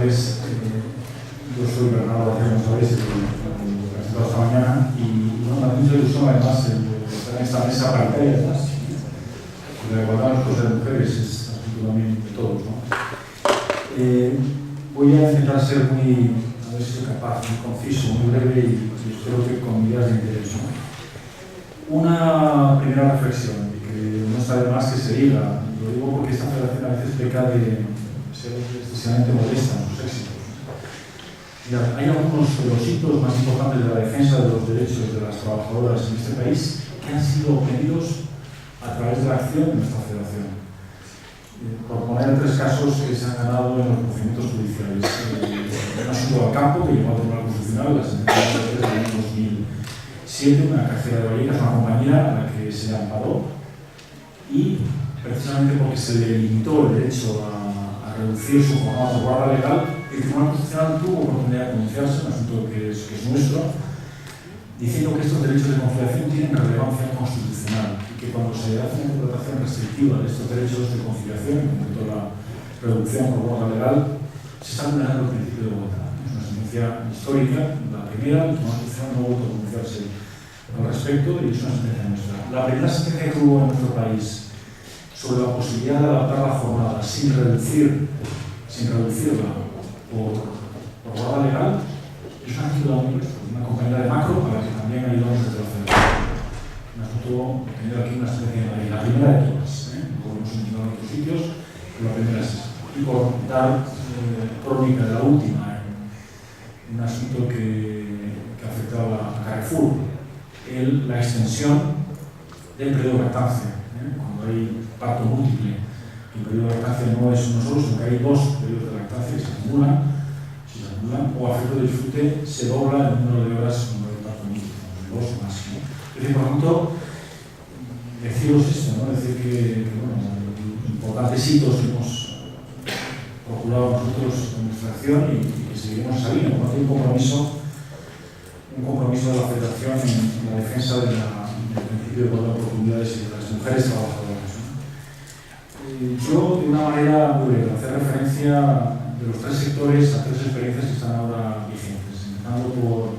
tardes. Yo soy Bernardo García, como sabéis, presentado esta mañana, y bueno, me hace mucha ilusión además estar en esta mesa paritaria, además. La igualdad de las cosas de mujeres es asunto también de todos, ¿no? Voy a intentar ser muy, a ver si soy capaz, muy conciso, muy breve y espero que con ideas de interés, ¿no? Una primera reflexión, y que no está de más que se diga, lo digo porque esta federación a veces peca de ser excesivamente modesta en sus éxitos. Mira, hay algunos de los hitos más importantes de la defensa de los derechos de las trabajadoras en este país que han sido obtenidos a través de la acción de nuestra federación. Por poner tres casos que se han ganado en los procedimientos judiciales. Un asunto al campo que llegó al Tribunal Constitucional, la sentencia del año 2007, una cartera de Vallecas, una compañía a la que se le amparó, y precisamente porque se le limitó el derecho a reducir su jornada laboral legal, el Tribunal Constitucional tuvo oportunidad de pronunciarse, un asunto que es nuestro, diciendo que estos derechos de conciliación tienen relevancia constitucional y que cuando se hace una interpretación restrictiva de estos derechos de conciliación, en concreto la reducción por jornada legal, se está vulnerando el principio de igualdad. Es una sentencia histórica, la primera, el Tribunal Constitucional no ha vuelto a pronunciarse al respecto y es una sentencia nuestra. La primera sentencia que hubo en nuestro país sobre la posibilidad de adaptar la jornada sin reducirla por jornada legal es una actividad muy nuestra, una compañía de Macro para la que también ayudamos desde la federación. Un asunto que tenido aquí una sentencia de la primera de todas, no hemos encontrado en otros sitios, pero la primera es esa. Y por dar crónica de la última, en un asunto que afectaba a Carrefour, la extensión del periodo de lactancia. Cuando hay parto múltiple, el periodo de lactancia no es uno solo, sino que hay dos periodos de lactancia que se acumulan, o a efecto de disfrute se dobla el número de horas con el parto múltiple, dos más. Es decir, por lo tanto, deciros esto, ¿no? Decir que bueno, importantes hitos que hemos procurado nosotros en nuestra acción y que seguiremos saliendo, ¿no? Hay un compromiso de la Federación en la defensa del principio de igualdad de oportunidades y de las mujeres trabajadoras, ¿no? Yo, de una manera muy breve, hacer referencia de los tres sectores a tres experiencias que están ahora vigentes, empezando por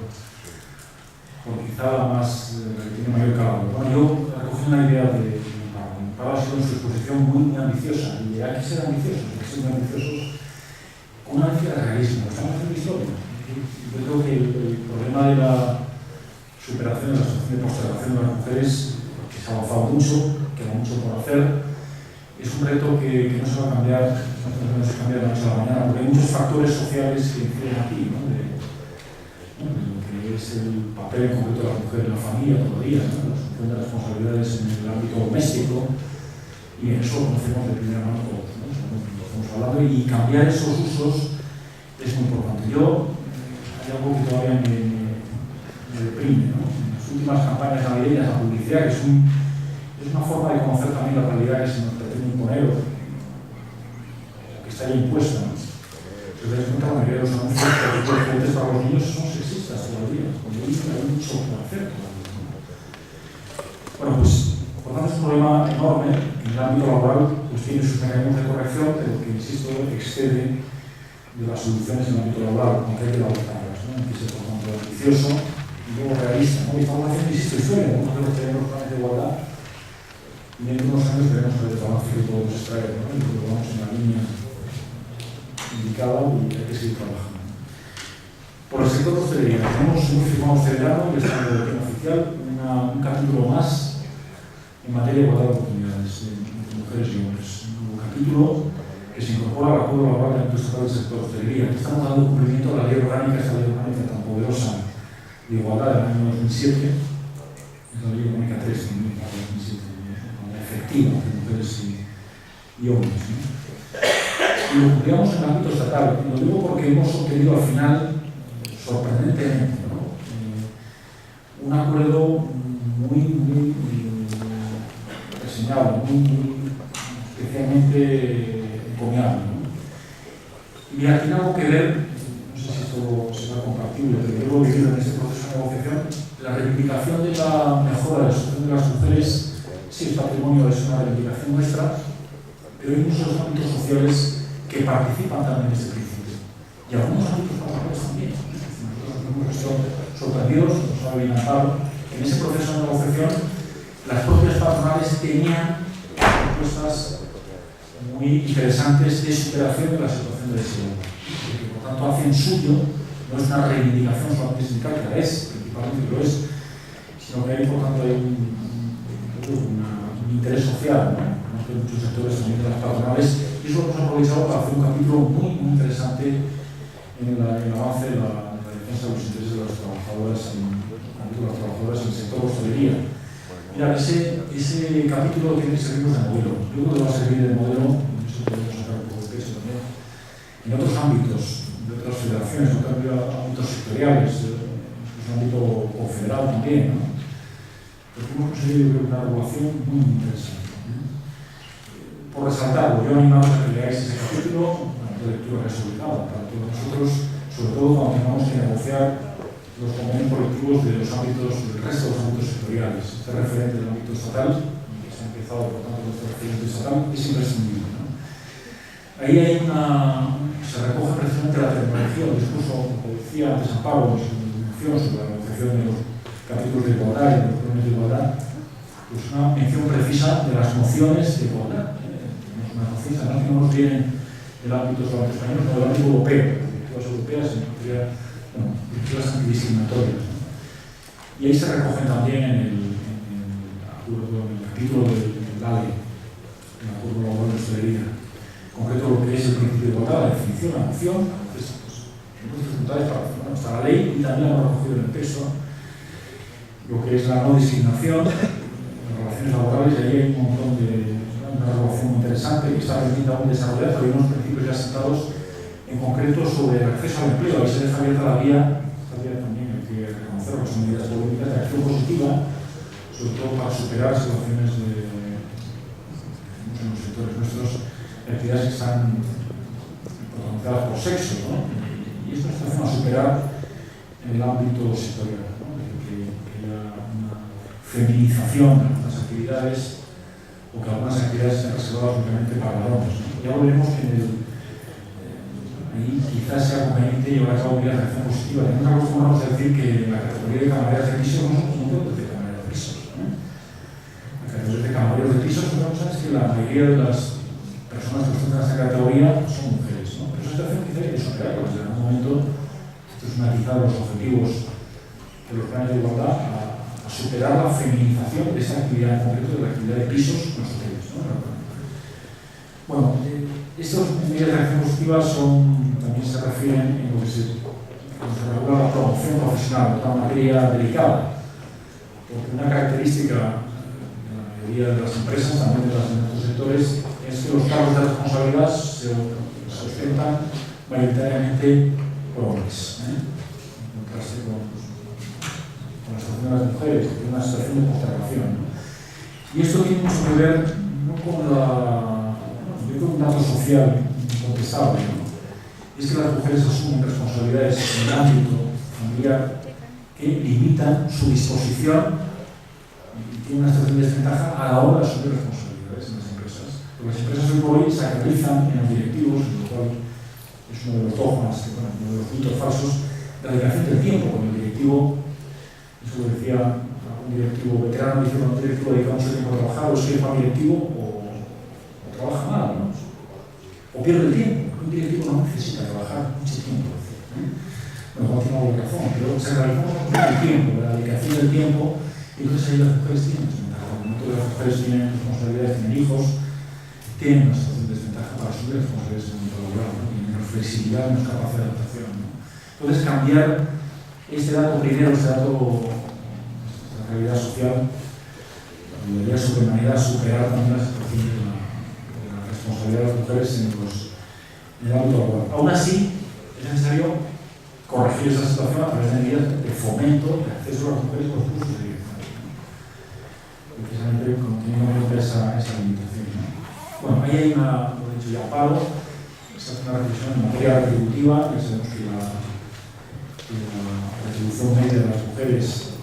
quizá la más que tiene mayor calado. Bueno, yo recogí una idea de Pablo ha sido en su exposición muy ambiciosa, y hay que ser ambiciosos, hay que ser muy ambiciosos con una necesidad de realismo. Estamos haciendo historia. Yo creo que el problema de la superación de la situación de postergación de las mujeres, que se ha avanzado mucho, queda mucho por hacer, es un reto que no se va a cambiar, no se cambia de la noche a la mañana, porque hay muchos factores sociales que inciden aquí, ¿no? De lo que es el papel en concreto de la mujer en la familia todavía, ¿no? La asunción de responsabilidades en el ámbito doméstico, y eso lo conocemos de primera mano todos, ¿no? Estamos hablando, y cambiar esos usos es muy importante. Hay algo que todavía me deprime, ¿no? En las últimas campañas navideñas, la publicidad, que es una forma de conocer también la realidad que se nos pretende imponer, que está ya impuesta, ¿no? Si os dais cuenta, la mayoría de los anuncios que para los niños son sexistas todavía, cuando hay mucho por hacer todavía, ¿no? Bueno, pues, por tanto, es un problema enorme en el ámbito laboral, pues tiene sus mecanismos de corrección, pero que, insisto, excede de las soluciones en el ámbito laboral, aunque hay que adoptarlas, ¿no? Hay que ser, por tanto, ambicioso y luego realista, ¿no? Y estamos haciendo, insisto, historia, ¿no? Nosotros tenemos planes de igualdad, y en unos años veremos el trabajo que podemos extraer, ¿no? Y que vamos en la línea indicada y hay que seguir trabajando. Por el sector de hostelería, hemos firmado este verano y está en el boletín oficial un capítulo más en materia de igualdad de oportunidades entre mujeres y hombres. Un nuevo capítulo que se incorpora al acuerdo laboral del ámbito estatal del sector de hostelería. Aquí estamos dando cumplimiento a la ley orgánica, esta ley orgánica tan poderosa de igualdad del año 2007, es la ley orgánica 3 de 2007, efectiva entre mujeres y hombres, ¿no? Y lo cumplíamos en el ámbito estatal. Lo digo porque hemos obtenido al final, sorprendentemente, ¿no? Un acuerdo muy reseñable, muy especialmente encomiable, ¿no? Y aquí tiene algo que ver, no sé si esto será compatible, pero yo lo he vivido en este proceso de negociación, la reivindicación de la mejora de la situación de las mujeres. Sí, el patrimonio es una reivindicación nuestra, pero hay muchos ámbitos sociales que participan también en este principio. y algunos ámbitos patronales también. Nosotros nos hemos visto sorprendidos, nos ha adelantado, que en ese proceso de negociación las propias patronales tenían propuestas muy interesantes de superación de la situación de desigualdad. Que por tanto hacen suyo, no es una reivindicación solamente sindical, que la es, principalmente lo es, sino que hay por tanto un interés social, ¿no? De muchos sectores también de las patronales, y eso lo hemos aprovechado para hacer un capítulo muy interesante en el avance de la defensa de los intereses de las trabajadoras en el sector hostelería. Mira, ese capítulo tiene que servirnos de modelo. Yo creo que va a servir de modelo, eso podemos sacar un poco de peso también, en otros ámbitos, de otras federaciones, en otros ámbitos sectoriales, en el ámbito confederal también, ¿no? Porque hemos conseguido una regulación muy interesante. Por resaltarlo, yo animamos a que leáis ese capítulo, una lectura resultada para todos nosotros, sobre todo cuando tengamos que negociar los convenios colectivos del resto de los ámbitos sectoriales. Este referente del ámbito estatal, que se ha empezado por tanto nuestro referente estatal, es imprescindible, ¿no? Ahí se recoge precisamente la terminología, el discurso, como decía antes Amparo, en su mención sobre la negociación de los capítulos de igualdad y de los problemas de igualdad, pues una mención precisa de las nociones de igualdad. Además, no nos vienen del ámbito solamente español, sino del ámbito europeo. Las directivas europeas en materia, directivas antidiscriminatorias, ¿no? Y ahí se recogen también en el capítulo del ALE, en el Acuerdo Global de Hostelería, en concreto lo que es el principio de igualdad, la definición, la noción, pues, dificultades para está la ley y también hemos recogido en el texto lo que es la no discriminación, las relaciones laborales, y ahí hay un montón de una regulación muy interesante que está pendiente aún de desarrollar, pero hay unos principios ya sentados en concreto sobre el acceso al empleo. Ahí se deja abierta la vía, también hay que reconocer que son medidas políticas de acción positiva, sobre todo para superar situaciones de en los sectores nuestros, actividades que están protagonizadas por sexo, ¿no? Y esto es una situación a superar en el ámbito sectorial, ¿no? Que haya una feminización de algunas actividades, o que algunas actividades estén reservadas únicamente para varones, ¿no? Ya veremos que ahí quizás sea conveniente llevar a cabo medidas de acción positiva. Tenemos acostumbramos a decir que la categoría de camareras de piso no somos un de camareras de pisos, ¿no? La categoría de camareros de pisos, lo que es que la mayoría de las personas que ostentan esta categoría son mujeres, ¿no? Pero esa situación quizá hay que superar, porque en algún momento esto es matizar los objetivos de los planes de igualdad a superar la feminización de esa actividad en concreto, de la actividad de pisos en los hoteles, ¿no? Bueno, estas medidas de acción positiva también se refieren en lo que se regula la promoción profesional, otra materia delicada, porque una característica de la mayoría de las empresas, también de otros sectores, es que los cargos de responsabilidad se ostentan mayoritariamente por hombres, en contraste con la situación de las mujeres, que tiene una situación de postergación, ¿no? Y esto tiene mucho que ver no con un dato social incontestable, ¿no? Es que las mujeres asumen responsabilidades en el ámbito familiar que limitan su disposición y tienen una situación de desventaja a la hora de asumir responsabilidades en las empresas. Porque las empresas hoy por hoy sacralizan en los directivos, en lo cual es uno de los dogmas, uno de los mitos falsos, la dedicación del tiempo con el directivo. Eso lo decía un directivo veterano, diciendo que un directivo dedica mucho tiempo a trabajar, o es que es mal directivo o trabaja mal, ¿no? O pierde el tiempo. Un directivo no necesita trabajar mucho tiempo. Bueno, tiene alguna razón, pero se realizamos el tiempo, la dedicación del tiempo, y entonces ahí las mujeres tienen desventaja. Como todas las mujeres tienen responsabilidades, tienen hijos, tienen una situación de desventaja para asumir responsabilidades en el mundo laboral, ¿no? Tienen menos flexibilidad, menos capacidad de adaptación, ¿no? Entonces, cambiar este dato primero, este dato de la realidad social, debería sobremanera superar también la situación de la responsabilidad de las mujeres en el ámbito laboral. Aún así, es necesario corregir esa situación a través de medidas de fomento de acceso a las mujeres con los cursos de dirección, ¿no? Precisamente teniendo en cuenta esa limitación, ¿no? Bueno, ahí hay lo he dicho ya, Amparo, se hace una reflexión en materia retributiva, que sabemos que la retribución media de las mujeres es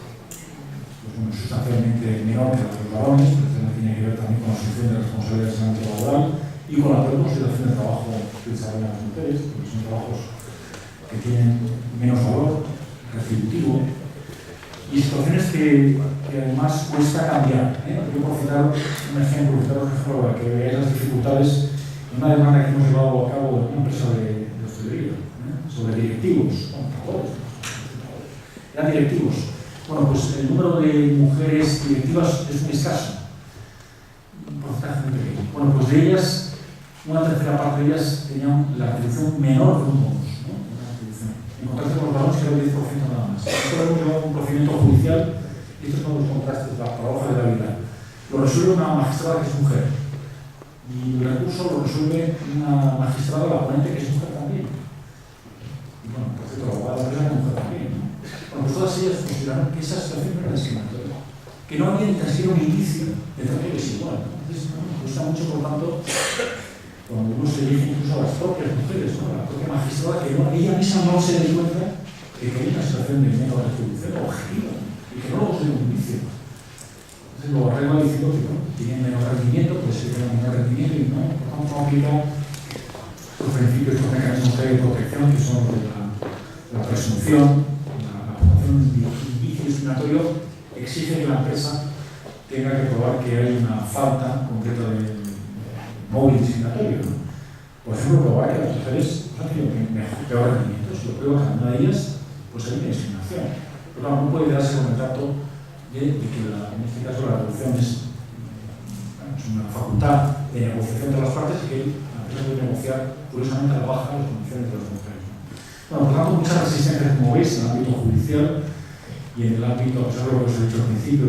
sustancialmente menor que la de los varones, pero tiene que ver también con la asunción de responsabilidades en el ámbito laboral y con la peor consideración del trabajo que desarrollan las mujeres, porque son trabajos que tienen menos valor retributivo, y situaciones que además cuesta cambiar. Yo por citar un ejemplo, para que veáis las dificultades de una demanda que hemos llevado a cabo en una empresa de hostelería, sobre directivos, eran directivos. Bueno, pues el número de mujeres directivas es muy escaso, un porcentaje muy pequeño. Bueno, pues de ellas, una tercera parte de ellas tenían la retribución menor de un bonus, ¿no? En contraste con los varones, que era el 10% nada más. Esto lo hemos llevado a un procedimiento judicial, y estos son los contrastes, la paradoja de la vida. Lo resuelve una magistrada que es mujer, y el recurso lo resuelve una magistrada, la ponente, que es mujer también. Y bueno, por cierto, la abogada de la empresa es mujer también, ¿no? Bueno, pues todas ellas consideraron que esa situación no era discriminatoria, que no había ni siquiera un indicio de trato desigual, ¿no? Entonces, me gusta mucho, por tanto, cuando uno se dirige incluso a las propias mujeres, ¿no? La propia magistrada, que no, ella misma no se dio cuenta de que hay una situación de menor retribución objetiva, y que no luego se dio un indicio. Entonces lo arregla diciendo que bueno, tienen menor rendimiento, pues se tienen menor rendimiento y no, por tanto, no aplica los principios, los mecanismos de protección, que son de la presunción, la aprobación de indicio discriminatorio, exige que la empresa tenga que probar que hay una falta concreta de móvil discriminatorio, ¿no? Por ejemplo, probar que las mujeres han tenido peor rendimiento. Si lo prueba cada una de ellas, pues hay una discriminación. Pero claro, no puede darse con el dato de que en este caso la reducción es una facultad de negociación de las partes y que la empresa puede negociar curiosamente a la baja las condiciones de las mujeres, ¿no? Bueno, por tanto, muchas resistencias, como veis, en el ámbito judicial y en el ámbito, a pesar de lo que os he dicho al principio,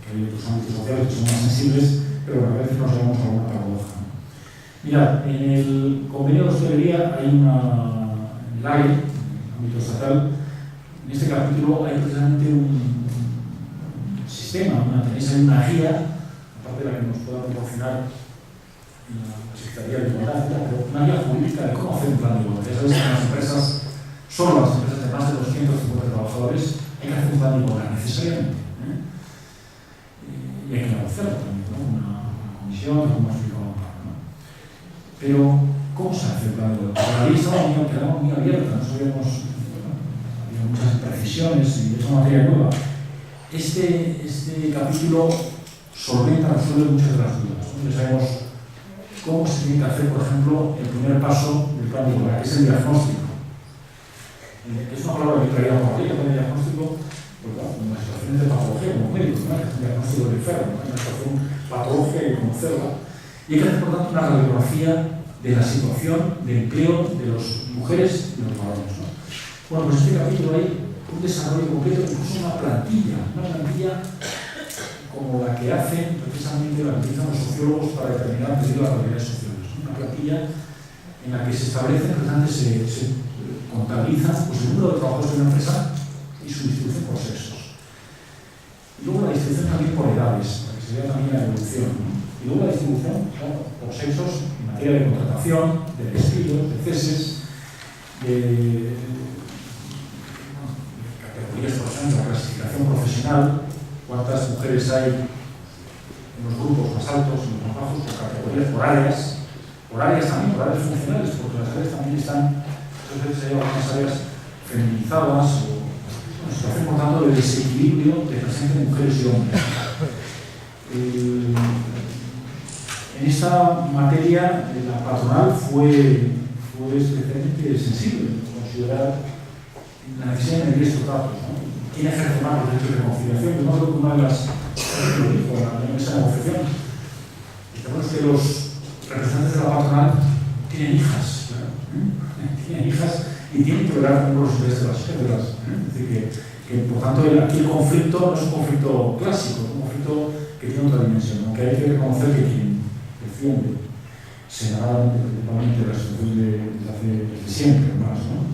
que hay otros ámbitos sociales que son más sensibles, pero a veces nos llevamos a alguna paradoja, ¿no? Mirad, en el convenio de hostelería hay en el AIE, en el ámbito estatal, en este capítulo hay precisamente un sistema, tenéis ahí una guía, aparte de la que nos pueda proporcionar la Secretaría de Igualdad, pero una guía jurídica de cómo hacer un plan de igualdad. Ya sabéis que en las empresas, solo las empresas de más de 250 trabajadores, hay que hacer un plan de igualdad necesariamente, y hay que negociarlo también, ¿no? Una comisión, como hemos explicado un poco, ¿no? Pero, ¿cómo se hace el plan de igualdad? La ley estaba muy abierta, no sabíamos, había muchas imprecisiones y es una materia nueva. Este capítulo solventa, resuelve muchas de las dudas, ¿no? Ya sabemos cómo se tiene que hacer, por ejemplo, el primer paso del plan de igualdad, que es el diagnóstico. Es una palabra que traía por aquí, el diagnóstico, pues claro, en las situaciones de patología, como médicos, ¿no? Es un diagnóstico del enfermo, ¿no? Una situación patológica y conocerla. Y hay que hacer, por tanto, una radiografía de la situación de empleo de las mujeres y los varones, ¿no? Bueno, pues en este capítulo hay un desarrollo completo, incluso una plantilla como la que hacen precisamente la que utilizan los sociólogos para determinar las realidades sociales, ¿no? Una plantilla en la que se establecen, precisamente se contabiliza pues, el número de trabajadores de una empresa y su distribución por sexos. Y luego la distribución también por edades, para que se vea también la evolución, ¿no? Y luego la distribución, claro, por sexos en materia de contratación, de despidos, de ceses, de categorías, por ejemplo, la clasificación profesional, cuántas mujeres hay en los grupos más altos y los más bajos, por categorías, por áreas también, por áreas funcionales, porque las áreas también están, muchas veces hay algunas áreas feminizadas o una situación, por tanto, de desequilibrio de presencia de mujeres y hombres. En esta materia, la patronal fue especialmente sensible, considerar la necesidad de medir estos datos, ¿no? ¿Quién ejerce más los derechos de conciliación? Yo no creo que una de las lo dijo en esa negociación. Sabemos que los representantes de la patronal tienen hijas, ¿verdad? Tienen hijas y tienen que velar con los intereses de las jefas. Es decir, que por tanto aquí el conflicto no es un conflicto clásico, es un conflicto que tiene otra dimensión, aunque hay que reconocer que quien defiende señaladamente principalmente la situación desde siempre, más, ¿no?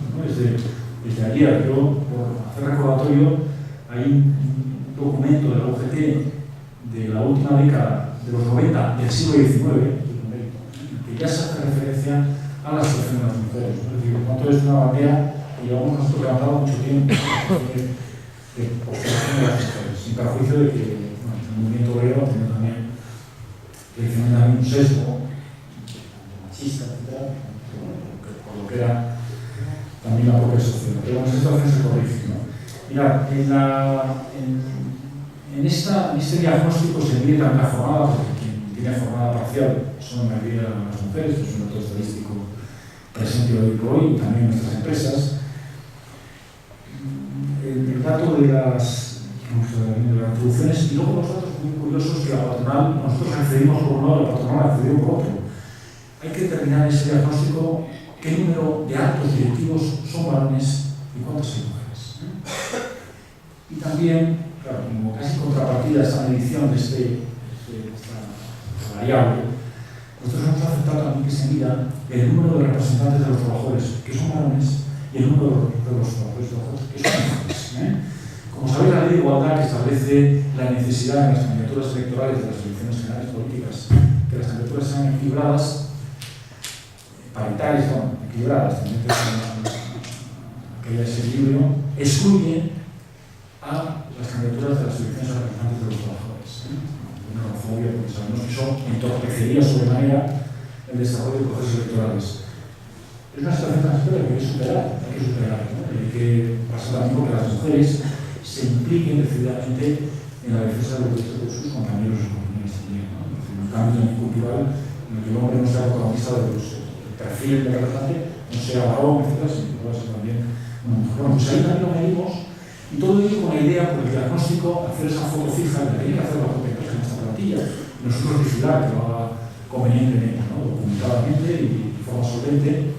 Desde ayer, yo, por hacer recordatorio, hay un documento de la UGT de la última década, de los 90, del siglo XIX, que ya se hace referencia a la situación de las mujeres, ¿no? Es decir, por tanto, es una bandera que llevamos nosotros levantado mucho tiempo de observación de las mujeres, sin perjuicio de que el movimiento obrero ha tenido también un sesgo machista, etc., por lo que era pero bueno, esa situación se corrige, ¿no? Mirad, en este diagnóstico se mide también la jornada, porque quien tiene jornada parcial son la mayoría de las mujeres, que es un dato estadístico presente hoy por hoy, y también en nuestras empresas. El dato de las reproducciones y luego los datos muy curiosos que la patronal, nosotros accedimos por un lado, la patronal accedió por otro. Hay que determinar ese diagnóstico qué número de altos directivos son varones y cuántas son mujeres. Y también, claro, como casi contrapartida a esta medición de esta variable, nosotros hemos aceptado también que se mida el número de representantes de los trabajadores que son varones y el número de los trabajadores que son mujeres. Como sabéis, la ley de igualdad que establece la necesidad en las candidaturas electorales de las elecciones generales políticas que las candidaturas sean equilibradas, paritarias, bueno, equilibradas, también que haya ese equilibrio, excluye a las candidaturas de las elecciones a representantes de los trabajadores. Una razón obvia, porque sabemos que eso entorpecería sobremanera el desarrollo de procesos electorales. Es una situación transitoria que hay que superar, ¿no? Hay que pasar también porque las mujeres se impliquen decididamente en la defensa de los derechos de sus compañeros y compañeras también, ¿no? Es decir, un cambio cultural en el que el hombre no sea protagonista de los perfiles de representante, no sea varón, etc., sino que pueda ser también una mujer. Bueno, pues ahí también lo medimos, y todo ello con la idea, por el diagnóstico, hacer esa foto fija, que hay que hacer la propia empresa en esta plantilla, y nosotros vigilar que lo haga convenientemente, ¿no? Documentadamente y de forma solvente.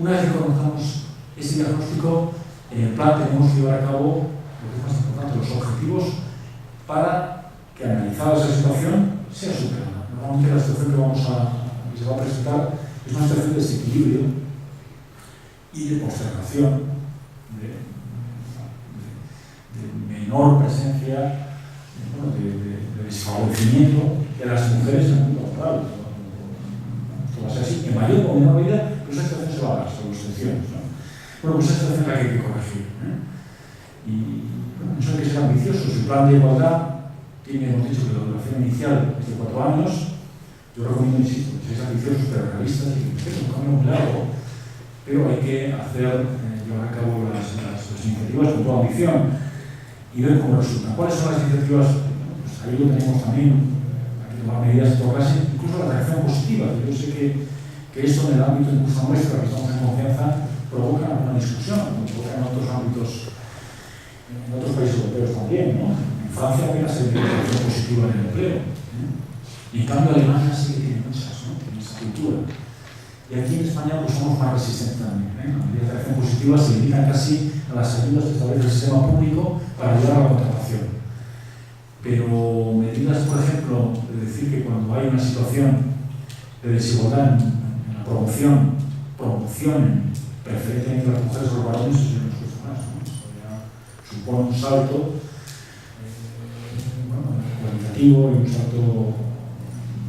Una vez que conozcamos ese diagnóstico, en el plan tenemos que llevar a cabo lo que es más importante, los objetivos para que, analizada esa situación, sea superada. Normalmente la situación que se va a presentar es una situación de desequilibrio y de postergación, de menor presencia, de desfavorecimiento de las mujeres en el mundo laboral. Esto va a ser así, en mayor o menor medida, pero esa situación se va a dar, sobre las excepciones, ¿no? Bueno, pues esa situación es la que hay que corregir. Y bueno, eso hay que ser ambiciosos. El plan de igualdad tiene, hemos dicho, que la duración inicial es de 4 años. Yo recomiendo, insisto, que seáis ambiciosos pero realistas y que es un cambio muy largo, pero hay que llevar a cabo las iniciativas con toda ambición y ver cómo resultan. ¿Cuáles son las iniciativas? Pues ahí lo tenemos también, hay que tomar medidas de toda clase, incluso la reacción positiva. Yo sé que esto en el ámbito incluso nuestro, que estamos en confianza, provoca una discusión, como provoca en otros ámbitos, en otros países europeos también, ¿no? En Francia apenas se ve una reacción positiva en el empleo, y en cambio Alemania sí que tiene muchas, ¿no? Tiene esa cultura. Y aquí en España pues somos más resistentes también, La medida de reacción positiva se limitan casi a las ayudas que establece el sistema público para ayudar a la contratación. Pero medidas, por ejemplo, de decir que cuando hay una situación de desigualdad en la promocionen preferentemente las mujeres o los varones, eso ya nos cuesta más, ¿no? Eso ya supone un salto cualitativo y un salto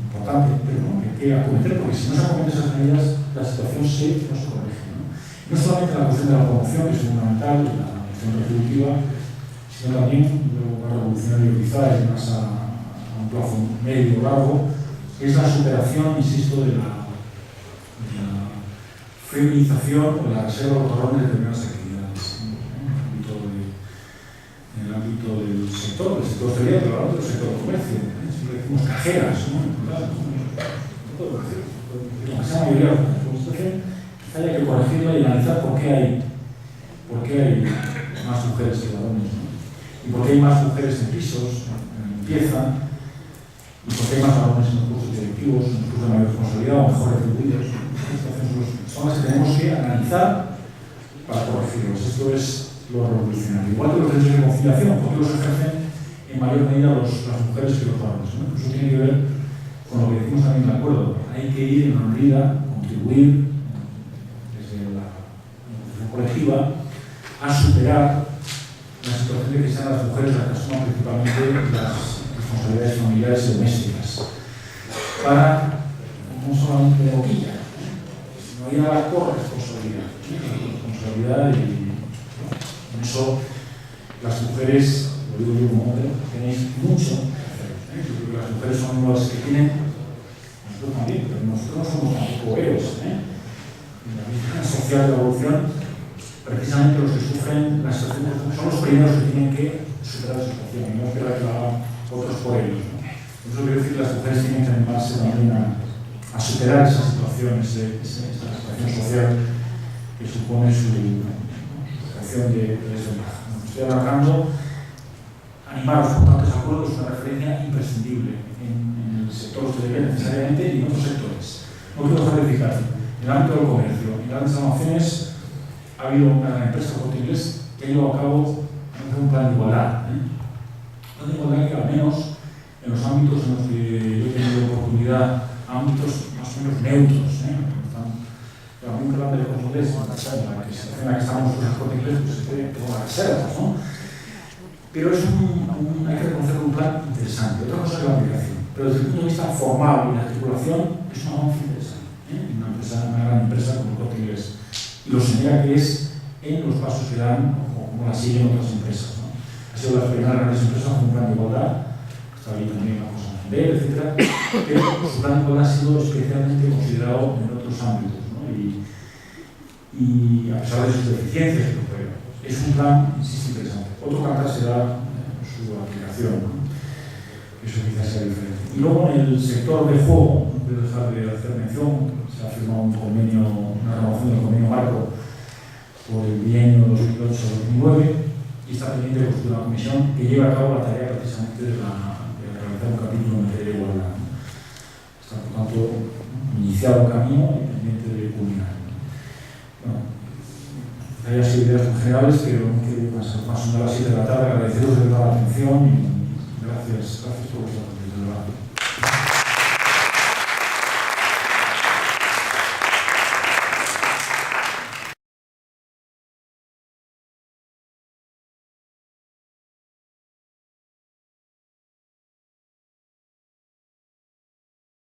importante, pero ¿no? Que hay que acometer, porque si no se acometen esas medidas, la situación no se corrige, ¿no? No solamente la cuestión de la promoción, que es fundamental, la cuestión retributiva, sino también, luego más revolucionario quizá, es más a un plazo medio o largo, es la superación, insisto, de la feminización o la reserva de los varones de determinadas actividades en el ámbito del sector hostelería, pero ahora del sector del comercio. Siempre decimos cajeras, ¿no? No puedo decir, la mayoría de la situación, quizá haya que corregirla y analizar por qué hay más mujeres que varones, ¿no? Y por qué hay más mujeres en pisos, en limpieza, y por qué hay más varones en los puestos directivos, en los puestos de mayor responsabilidad o mejor retribuidos. Son las que tenemos que analizar para corregirlos. Esto es lo revolucionario. Igual que los derechos de conciliación, porque los ejercen en mayor medida las mujeres que los varones, ¿no? Eso tiene que ver con lo que decimos también de acuerdo. Hay que ir en una medida, contribuir desde la organización colectiva a superar la situación de que sean las mujeres las que asuman principalmente las responsabilidades familiares y domésticas. Para, no solamente de boquilla, sino ir a la corresponsabilidad. Responsabilidad y en eso las mujeres, lo digo yo como hombre, tenéis mucho que hacer. Yo creo que las mujeres son las que tienen, nosotros también, pero nosotros no somos tampoco héroes. En la vida social de la evolución, precisamente los que sufren la situación son los primeros que tienen que superar su situación y no esperar que lo hagan otros por ellos, ¿no? Por eso quiero decir que las mujeres tienen que animarse también a superar esas situaciones, esta situación social que supone su situación de desventaja. Estoy alargando. Animaros, por tanto, ese acuerdo es una referencia imprescindible en el sector hostelería necesariamente y en otros sectores. No quiero dejar de fijar, en el ámbito del comercio, en grandes almacenes ha habido una empresa Corte Inglés que ha llevado a cabo un plan de igualdad. Un plan de igualdad que al menos en los ámbitos en los que yo he tenido oportunidad, ámbitos más o menos neutros, a mí un plan de Corte Inglés, en la situación en la que estamos los Corte Inglés, pues se puede tomar reservas, ¿no? Pero es hay que reconocer un plan interesante. Otra cosa es la aplicación. Pero desde el punto de vista formal y la articulación es un avance interesante. Una gran empresa como el Corte Inglés. Y lo señala que es en los pasos que dan, o como la siguen otras empresas, ¿no? Ha sido las primeras grandes empresas con un plan de igualdad. Está ahí también la cosa de etc. Pero su plan de igualdad ha sido especialmente considerado en otros ámbitos, ¿no? Y a pesar de sus deficiencias, es un plan, insisto, interesante. Otro cantar será su aplicación, ¿no? Eso quizás sea diferente. Y luego en el sector de juego, no quiero dejar de hacer mención, se ha firmado un convenio, una renovación del convenio marco por el bienio 2008-2009 y está pendiente de construir una comisión que lleva a cabo la tarea precisamente de realizar un capítulo en materia de igualdad, ¿no? Está, por tanto, iniciado un camino y pendiente de culminar. Bueno, hay así ideas muy generales, pero no quiero más de las 7 de la tarde. Agradeceros de toda la atención y gracias por vuestra atención.